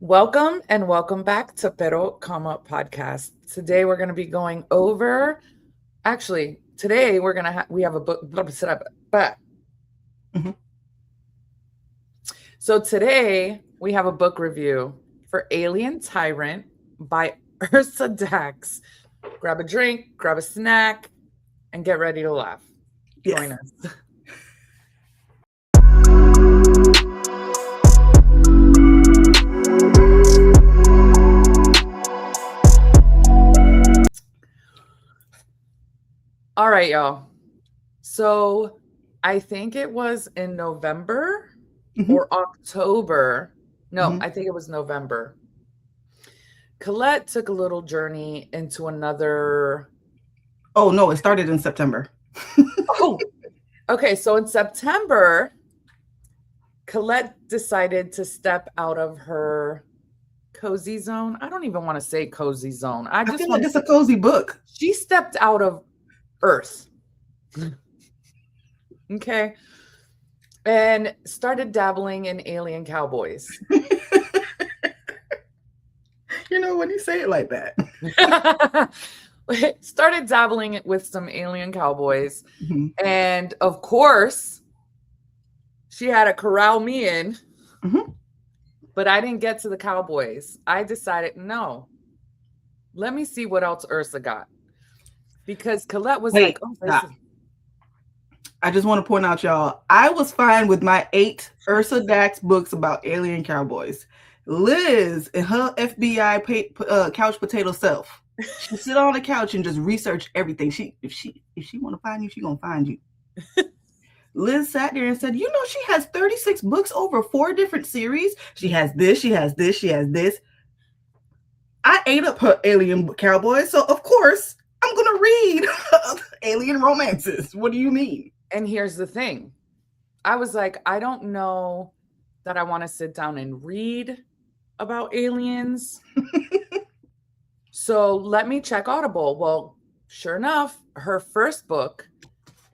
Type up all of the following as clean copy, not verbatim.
Welcome and welcome back to Pero Comma Podcast. Today we're going to be going over. Actually, today we have a book. Mm-hmm. So today we have a book review for Alien Tyrant by Ursa Dax. Grab a drink, grab a snack, and get ready to laugh. Yes. Join us. All right, y'all. So I think it was in November or October. No, I think it was November. Colette took a little journey into another. Oh, no, it started in September. Oh, okay. So in September, Colette decided to step out of her cozy zone. I don't even want to say cozy zone. I feel like it's a cozy book. She stepped out of Earth. Okay. And started dabbling in alien cowboys. You know, when you say it like that. Started dabbling with some alien cowboys. Mm-hmm. And of course, she had to corral me in. Mm-hmm. But I didn't get to the cowboys. I decided, no, let me see what else Ursa got. Because Colette was like, oh, stop. I just want to point out, y'all, I was fine with my 8 Ursa Dax books about alien cowboys. Liz and her FBI couch potato self, she sit on the couch and just research everything. If she want to find you, she gonna find you. Liz sat there and said, you know, she has 36 books over 4 different series. She has this, she has this, she has this. I ate up her alien cowboys, so of course I'm gonna read alien romances. What do you mean? And here's the thing. I was like, I don't know that I want to sit down and read about aliens. So let me check Audible. Well, sure enough, her first book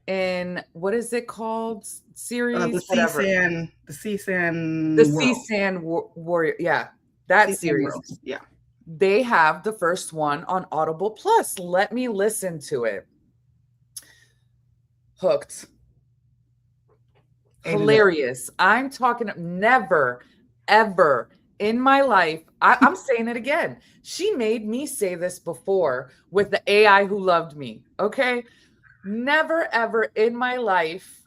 in, what is it called? Series? The Sea Sand Warrior. Yeah, that series. Yeah. They have the first one on Audible Plus. Let me listen to it. Hooked. Hilarious. I'm talking never, ever in my life. I'm saying it again. She made me say this before with the AI who loved me. Okay. Never, ever in my life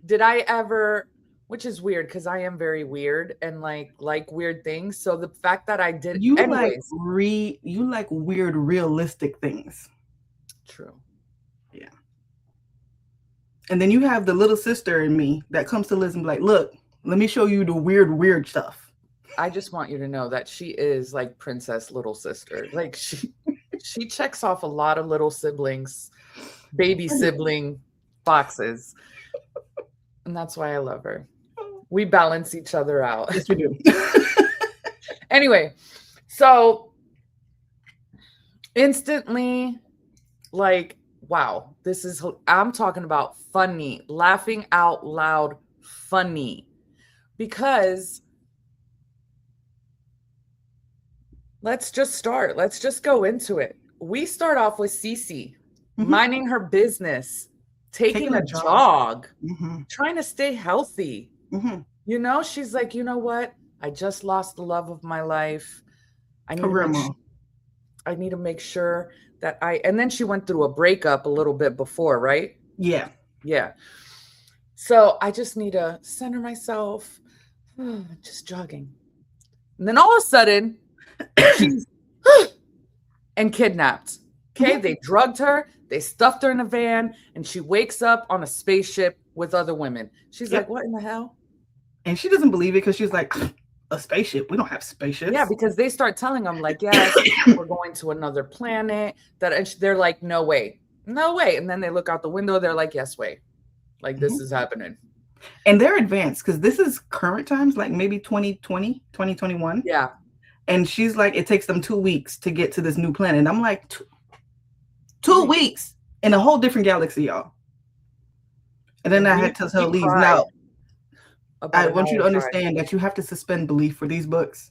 did I ever, which is weird because I am very weird and like weird things. So the fact that I did, you anyways, like weird, realistic things. True. Yeah. And then you have the little sister in me that comes to Liz and be like, look, let me show you the weird stuff. I just want you to know that she is like Princess Little Sister. Like she checks off a lot of little siblings, baby sibling boxes. And that's why I love her. We balance each other out. Yes, we do. Anyway, so instantly, like, wow, I'm talking about funny, laughing out loud funny. Because let's just go into it. We start off with Cece minding her business, taking a jog, trying to stay healthy. You know, she's like, you know what? I just lost the love of my life. I need to make sure that and then she went through a breakup a little bit before, right? Yeah. Yeah. So I just need to center myself, just jogging. And then all of a sudden, she's and kidnapped. Okay. They drugged her, they stuffed her in a van, and she wakes up on a spaceship with other women. She's like, what in the hell? And she doesn't believe it because she's like, a spaceship? We don't have spaceships. Yeah, because they start telling them like, yes, we're going to another planet. And they're like, no way. And then they look out the window. They're like, yes, wait. Like, this is happening. And they're advanced because this is current times, like maybe 2020, 2021. Yeah. And she's like, it takes them 2 weeks to get to this new planet. And I'm like, 2 weeks in a whole different galaxy, y'all. And then I had to tell Lise, now, I want you to understand that you have to suspend belief for these books.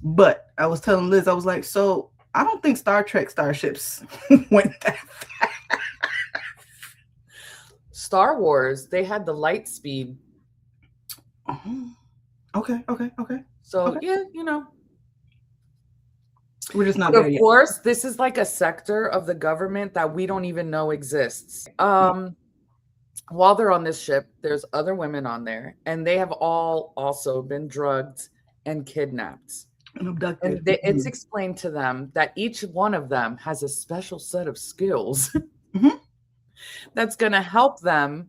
But I was telling Liz, I was like, so I don't think Star Trek starships went that fast. Star Wars, they had the light speed. Okay. So okay. yeah, We're just not but there of yet. course, this is like a sector of the government that we don't even know exists. While they're on this ship, there's other women on there, and they have all also been drugged and kidnapped. And abducted. And it's explained to them that each one of them has a special set of skills that's going to help them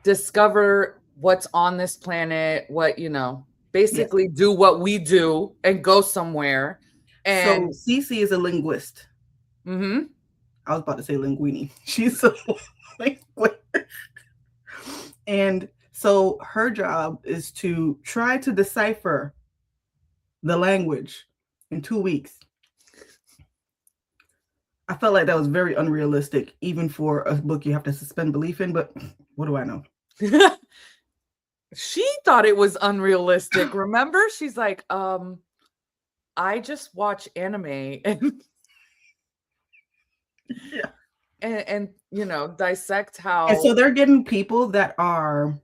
discover what's on this planet, what, basically do what we do and go somewhere. And so Cece is a linguist. I was about to say linguini. She's a linguist. And so her job is to try to decipher the language in 2 weeks. I felt like that was very unrealistic, even for a book you have to suspend belief in, but what do I know? She thought it was unrealistic. Remember? She's like, I just watch anime and and dissect how. And so they're getting people that are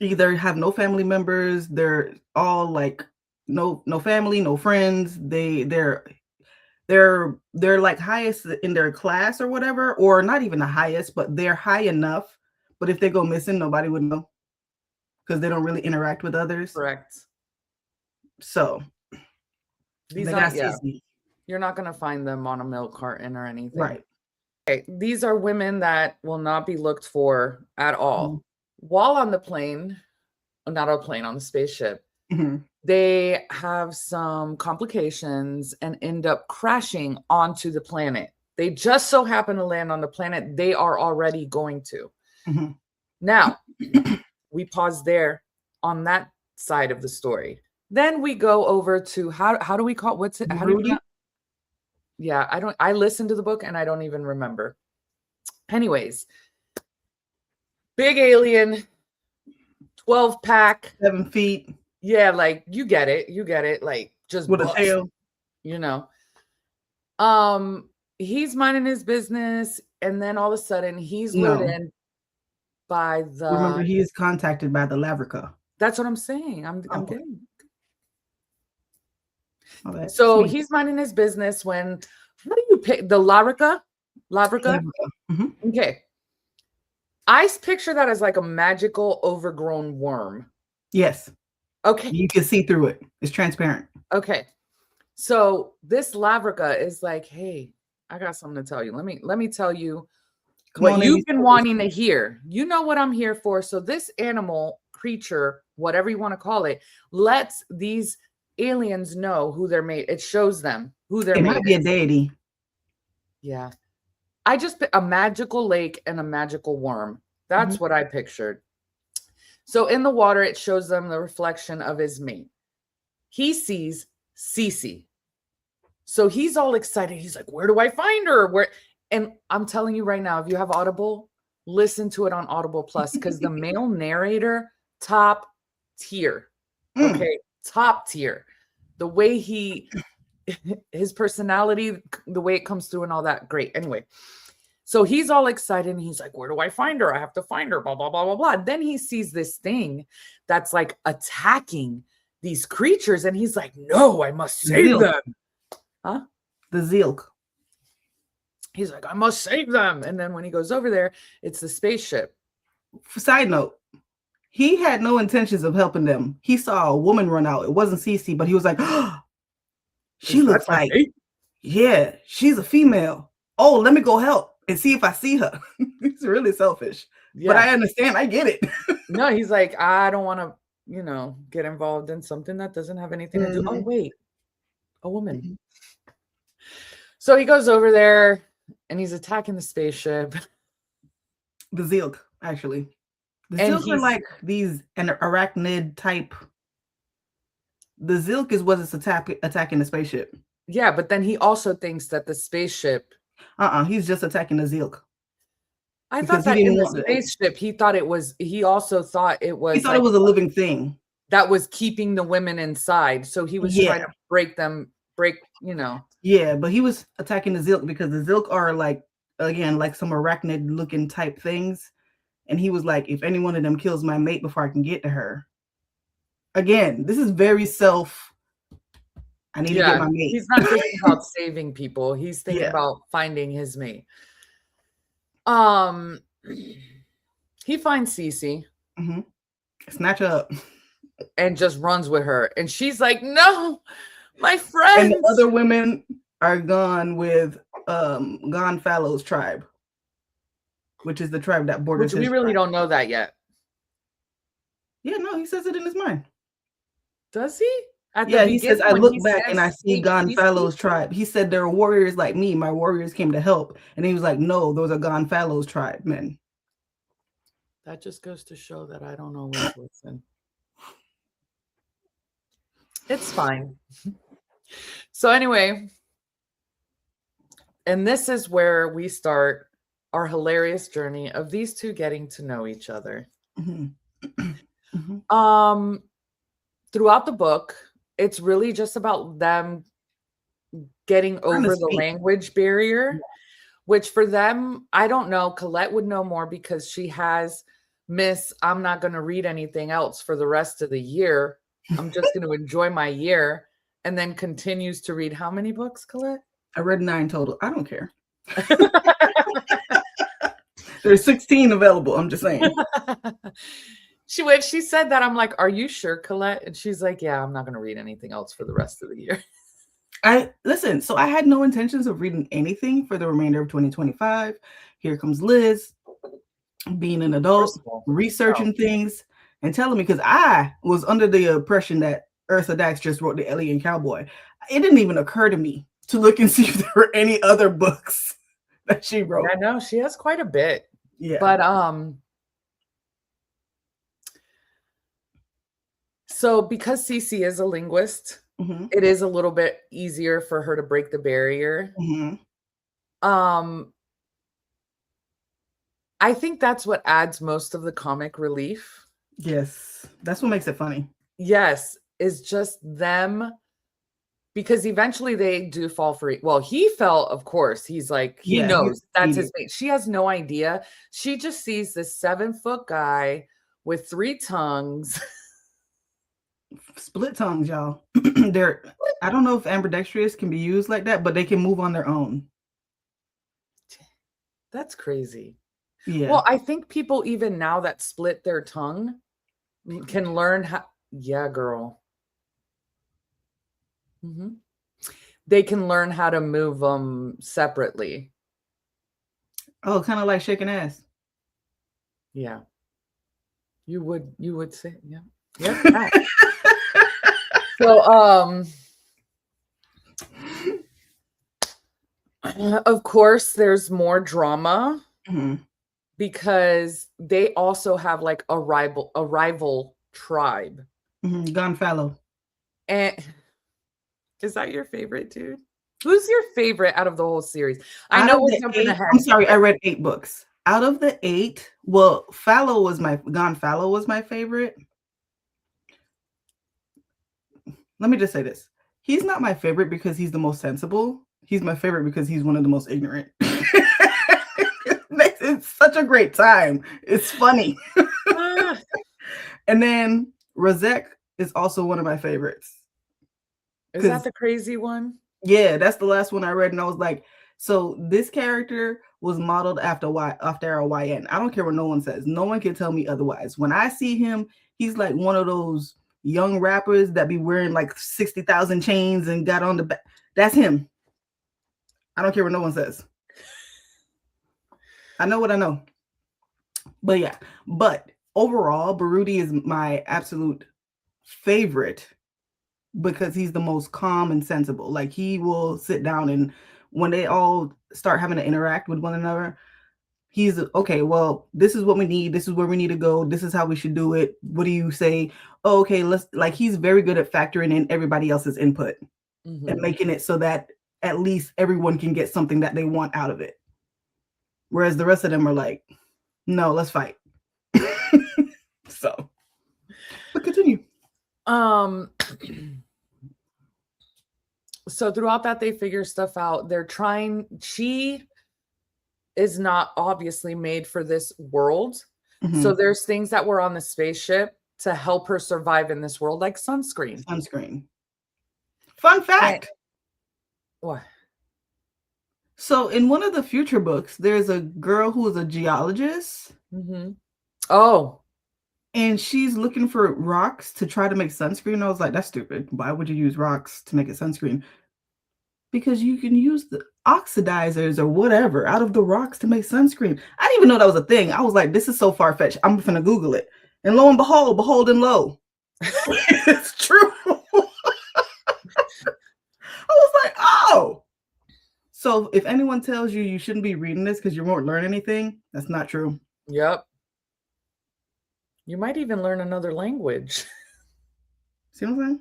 either have no family members, they're all like no family, no friends. They're like highest in their class or whatever, or not even the highest, but they're high enough. But if they go missing, nobody would know because they don't really interact with others. Correct. So these aren't, you're not going to find them on a milk carton or anything. Right. Okay. These are women that will not be looked for at all. While on the plane, not on a plane, on the spaceship, they have some complications and end up crashing onto the planet. They just so happen to land on the planet they are already going to. Now, we pause there on that side of the story. Then we go over to how do we call what's it? How do you I listened to the book and I don't even remember. Anyways, big alien, 12-pack, 7 feet. Yeah, like you get it. Like just with a tail. He's minding his business, and then all of a sudden he's lured in by the. Remember, he is contacted by the Lavrica. That's what I'm saying. I'm getting. So he's minding his business when. How do you pick the Lavrica? Okay. I picture that as like a magical overgrown worm. Yes. Okay. You can see through it. It's transparent. Okay. So this Lavrica is like, hey, I got something to tell you. Let me tell you what you've been wanting to hear. You know what I'm here for. So this animal, creature, whatever you want to call it, lets these aliens know who they're made. It shows them who they're made. It might be a deity. Yeah. I just a magical lake and a magical worm. That's what I pictured. So in the water, it shows them the reflection of his mate. He sees Cece. So he's all excited. He's like, where do I find her? Where? And I'm telling you right now, if you have Audible, listen to it on Audible Plus because the male narrator, top tier. Okay, top tier. The way his personality, the way it comes through and all that, great. Anyway, so he's all excited and he's like, where do I find her? I have to find her, blah, blah, blah, blah, blah. Then he sees this thing that's like attacking these creatures and he's like, no, I must save them. Huh? The Zilk. He's like, I must save them. And then when he goes over there, it's the spaceship. Side note, he had no intentions of helping them. He saw a woman run out. It wasn't Cece, but he was like, oh, she looks like, yeah, she's a female. Oh, let me go help and see if I see her. He's really selfish. Yeah. But I understand. I get it. No, he's like, I don't want to, get involved in something that doesn't have anything to do. Oh, wait, a woman. So he goes over there and he's attacking the spaceship. The Zilk, actually. The Zilk are like an arachnid type. The Zilk is what is attacking the spaceship. Yeah, but then he also thinks that the spaceship. He's just attacking the Zilk. I thought that in the spaceship, he also thought it was. He thought it was a living thing. that was keeping the women inside. So he was trying to break, Yeah, but he was attacking the Zilk because the Zilk are like, again, like some arachnid looking type things. And he was like, if any one of them kills my mate before I can get to her. Again, this is very I need to get my mate. He's not thinking about saving people. He's thinking about finding his mate. He finds Cece. Mm-hmm. Snatch her up. And just runs with her. And she's like, no, my friends. And the other women are gone with Gonfallo's tribe, which is the tribe that borders we really don't know that yet. Yeah, no, he says it in his mind. Does he? He says, I look back and I see Gonfallo's tribe. He said, there are warriors like me. My warriors came to help. And he was like, no, those are Gonfallo's tribe men. That just goes to show that I don't always listen. It's fine. So anyway, and this is where we start our hilarious journey of these two getting to know each other. Mm-hmm. Mm-hmm. Throughout the book, it's really just about them getting over the language barrier, which for them, I don't know. Colette would know more because she has Miss, I'm not going to read anything else for the rest of the year. I'm just going to enjoy my year, and then continues to read how many books, Colette? I read 9 total. I don't care. There's 16 available. I'm just saying. When she said that, I'm like, are you sure, Colette? And she's like, yeah, I'm not going to read anything else for the rest of the year. So I had no intentions of reading anything for the remainder of 2025. Here comes Liz, being an adult, researching things and telling me, because I was under the impression that Ursa Dax just wrote The Alien Cowboy. It didn't even occur to me to look and see if there were any other books that she wrote. I know she has quite a bit. Yeah. But so because Cece is a linguist, mm-hmm. it is a little bit easier for her to break the barrier. Mm-hmm. I think that's what adds most of the comic relief. Yes, that's what makes it funny. Yes, is just them, because eventually they do fall for it. Well, he fell, of course. He's like, he knows that's his mate. She has no idea. She just sees this 7-foot guy with 3 tongues. Split tongues, y'all. I don't know if ambidextrous can be used like that, but they can move on their own. That's crazy. Yeah. Well, I think people even now that split their tongue can learn how. Yeah, girl. Mm-hmm. They can learn how to move them separately. Oh, kind of like shaking ass. Yeah. You would say, yeah. Yeah. So, of course, there's more drama. Mm-hmm. Because they also have like a rival tribe. Mm-hmm. Gonfallo. And is that your favorite, dude? Who's your favorite out of the whole series? I know we're jumping ahead. I'm sorry, I read 8 books. Out of the 8, well, Gonfallo was my favorite. Let me just say this. He's not my favorite because he's the most sensible. He's my favorite because he's one of the most ignorant. It's such a great time. It's funny. And then Rozek is also one of my favorites. Is that the crazy one? Yeah, that's the last one I read, and I was like, so this character was modeled after a YN. I don't care what no one says. No one can tell me otherwise. When I see him, he's like one of those young rappers that be wearing like 60,000 chains and got on the back. That's him. I don't care what no one says. I know what I know. But yeah, but overall, Baruti is my absolute favorite because he's the most calm and sensible. Like, he will sit down, and when they all start having to interact with one another, he's okay, well, this is what we need. This is where we need to go. This is how we should do it. What do you say? Oh, okay, he's very good at factoring in everybody else's input and making it so that at least everyone can get something that they want out of it. Whereas the rest of them are like, no, let's fight. So, but continue. Um so throughout that they figure stuff out. She is not obviously made for this world. So there's things that were on the spaceship to help her survive in this world, like sunscreen. Sunscreen. Fun fact. What? So in one of the future books, there's a girl who is a geologist. Oh. And she's looking for rocks to try to make sunscreen. I was like, that's stupid. Why would you use rocks to make a sunscreen? Because you can use the oxidizers or whatever out of the rocks to make sunscreen. I didn't even know that was a thing. I was like, this is so far-fetched. I'm going to Google it. And lo and behold and lo. It's true. I was like, oh. So if anyone tells you shouldn't be reading this because you won't learn anything, that's not true. Yep. You might even learn another language. See what I'm saying?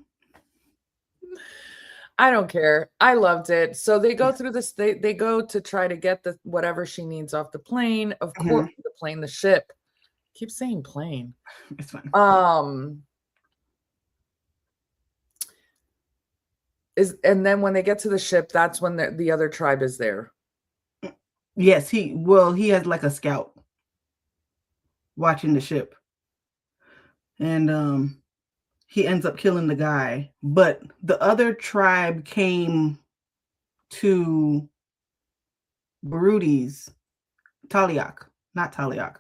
I don't care. I loved it. So they go through this. They go to try to get the whatever she needs off the plane. Of course, the plane, the ship. Keep saying plane. It's fine. And then when they get to the ship, that's when the other tribe is there. Yes, he has like a scout watching the ship. And he ends up killing the guy, but the other tribe came to Barudi's Taliak, not Taliak.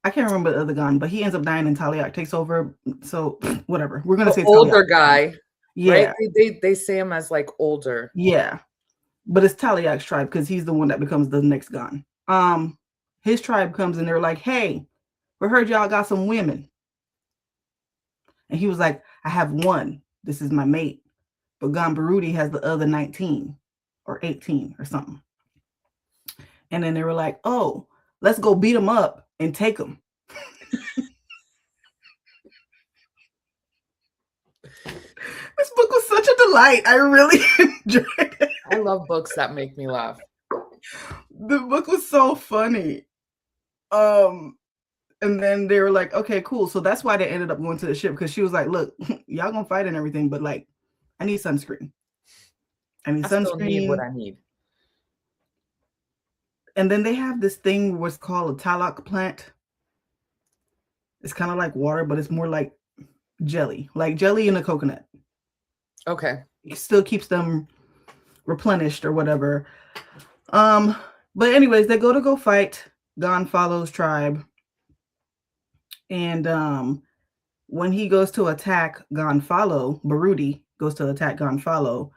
I can't remember the other gun, but he ends up dying and Taliak takes over. So whatever. We're gonna say older Taliak. Guy. Yeah. Right? They say him as like older. Yeah. But it's Taliak's tribe because he's the one that becomes the next gun. His tribe comes and they're like, hey, we heard y'all got some women. And he was like, I have one. This is my mate. But Gambarudi has the other 19 or 18 or something. And then they were like, oh, let's go beat them up and take them. This book was such a delight. I really enjoyed it. I love books that make me laugh. The book was so funny. And then they were like, okay, cool. So that's why they ended up going to the ship because she was like, look, y'all gonna fight and everything, but like, I need sunscreen. I still need what I need. And then they have this thing what's called a talak plant. It's kind of like water, but it's more like jelly in a coconut. Okay. It still keeps them replenished or whatever. But anyways, they go fight Gonfalo's tribe. And when he goes to attack Gonfalo, Barudi goes to attack Gonfalo.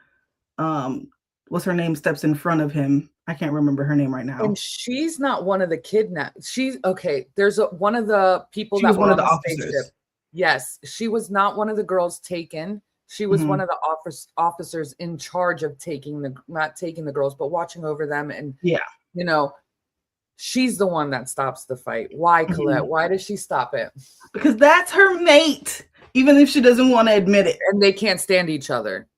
What's her name steps in front of him. I can't remember her name right now. And she's not one of the kidnapped. She's okay. There's one of the people she that was were one of on the the officers. spaceship. Yes, she was not one of the girls taken. She was one of the officers in charge of not taking the girls, but watching over them. And she's the one that stops the fight. Why, Colette? Why does she stop it? Because that's her mate, even if she doesn't want to admit it. And they can't stand each other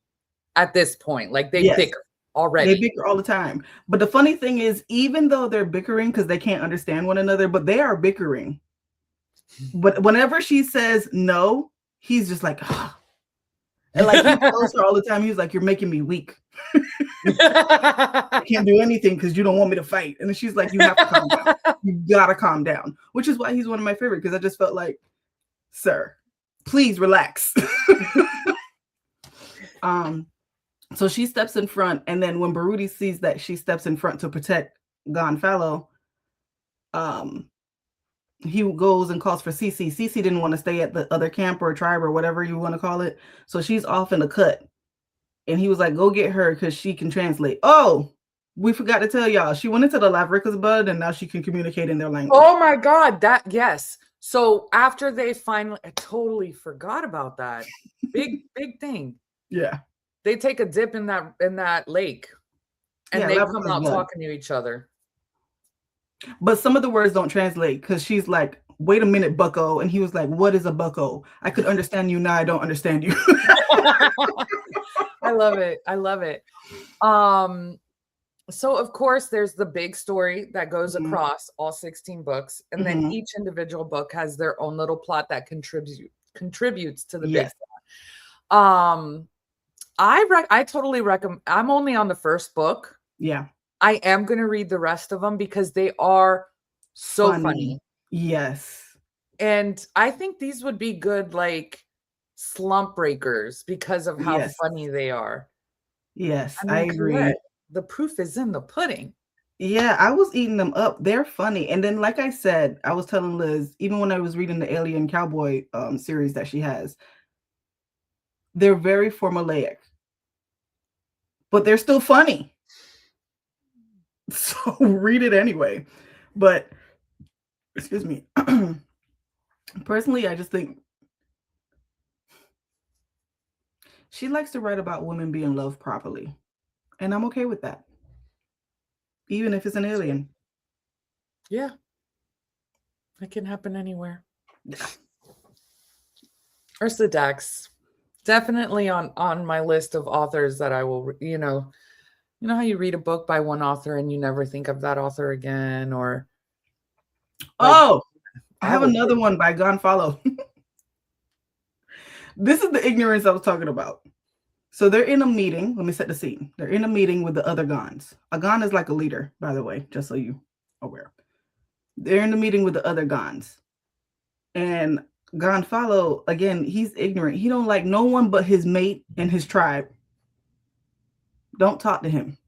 at this point. Like they bicker already. They bicker all the time. But the funny thing is, even though they're bickering because they can't understand one another, but they are bickering. But whenever she says no, he's just like, oh. And like he tells her all the time, he's like, you're making me weak. I can't do anything because you don't want me to fight. And then she's like, you have to calm down. You gotta calm down. Which is why he's one of my favorite, because I just felt like, sir, please relax. So she steps in front, and then when Barudi sees that she steps in front to protect Gonfalo, he goes and calls for Cece. Cece didn't want to stay at the other camp or tribe or whatever you want to call it. So she's off in the cut. And he was like, go get her because she can translate. Oh, we forgot to tell y'all. She went into the Lavrika's bud and now she can communicate in their language. Oh my God. Yes. So after they finally, I totally forgot about that. Big thing. Yeah. They take a dip in that lake and they come out talking to each other. But some of the words don't translate because she's like, wait a minute, bucko. And he was like, what is a bucko? I could understand you now. I don't understand you. I love it. So of course there's the big story that goes across all 16 books. And then each individual book has their own little plot that contributes to the big plot. I totally recommend. I'm only on the first book. Yeah. I am going to read the rest of them because they are so funny. Yes. And I think these would be good, like, slump breakers because of how funny they are. Yes, I mean, I agree. The proof is in the pudding. Yeah, I was eating them up. They're funny. And then, like I said, I was telling Liz, even when I was reading the Alien Cowboy series that she has, they're very formulaic, but they're still funny. So read it anyway. But, excuse me. Personally, I just think she likes to write about women being loved properly. And I'm okay with that. Even if it's an alien. Yeah. It can happen anywhere. Ursa Dax, definitely on my list of authors that I will, you know how you read a book by one author and you never think of that author again, or I have another one by Gonfallo. This is the ignorance I was talking about. So they're in a meeting. Let me set the scene. They're in a meeting with the other Gons. A Gon is like a leader, by the way, just so you aware. They're in the meeting with the other Gons. And Gonfallo, again, he's ignorant. He don't like no one but his mate and his tribe. Don't talk to him.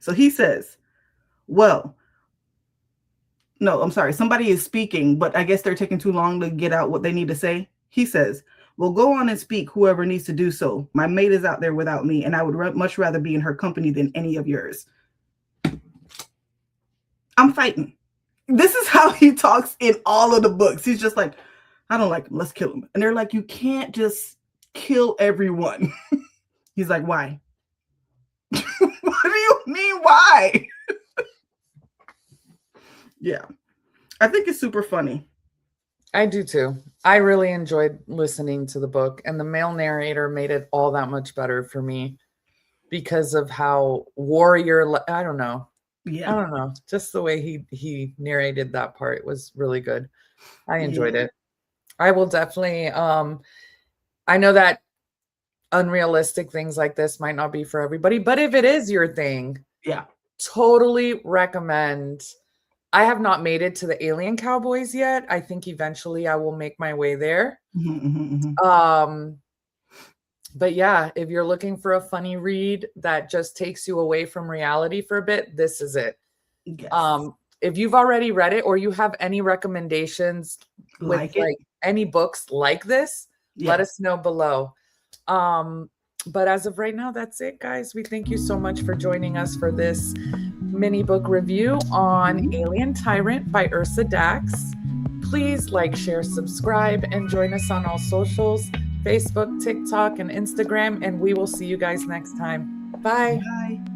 So he says, well, no, I'm sorry. Somebody is speaking, but I guess they're taking too long to get out what they need to say. He says, well, go on and speak, whoever needs to do so. My mate is out there without me, and I would much rather be in her company than any of yours. I'm fighting. This is how he talks in all of the books. He's just like, I don't like him. Let's kill him. And they're like, you can't just kill everyone. He's like, why? What do you mean, why? Yeah. I think it's super funny. I do too. I really enjoyed listening to the book, and the male narrator made it all that much better for me because of how I don't know. Yeah. I don't know. Just the way he narrated that part was really good. I enjoyed it. I will definitely I know that unrealistic things like this might not be for everybody, but if it is your thing, totally recommend. I have not made it to the Alien Cowboys yet. I think eventually I will make my way there. But yeah, if you're looking for a funny read that just takes you away from reality for a bit, this is it. Yes. If you've already read it or you have any recommendations with like any books like this, let us know below. But as of right now, that's it, guys. We thank you so much for joining us for this mini book review on Alien Tyrant by Ursa Dax. Please like, share, subscribe, and join us on all socials, Facebook, TikTok, and Instagram, and we will see you guys next time. Bye. Bye.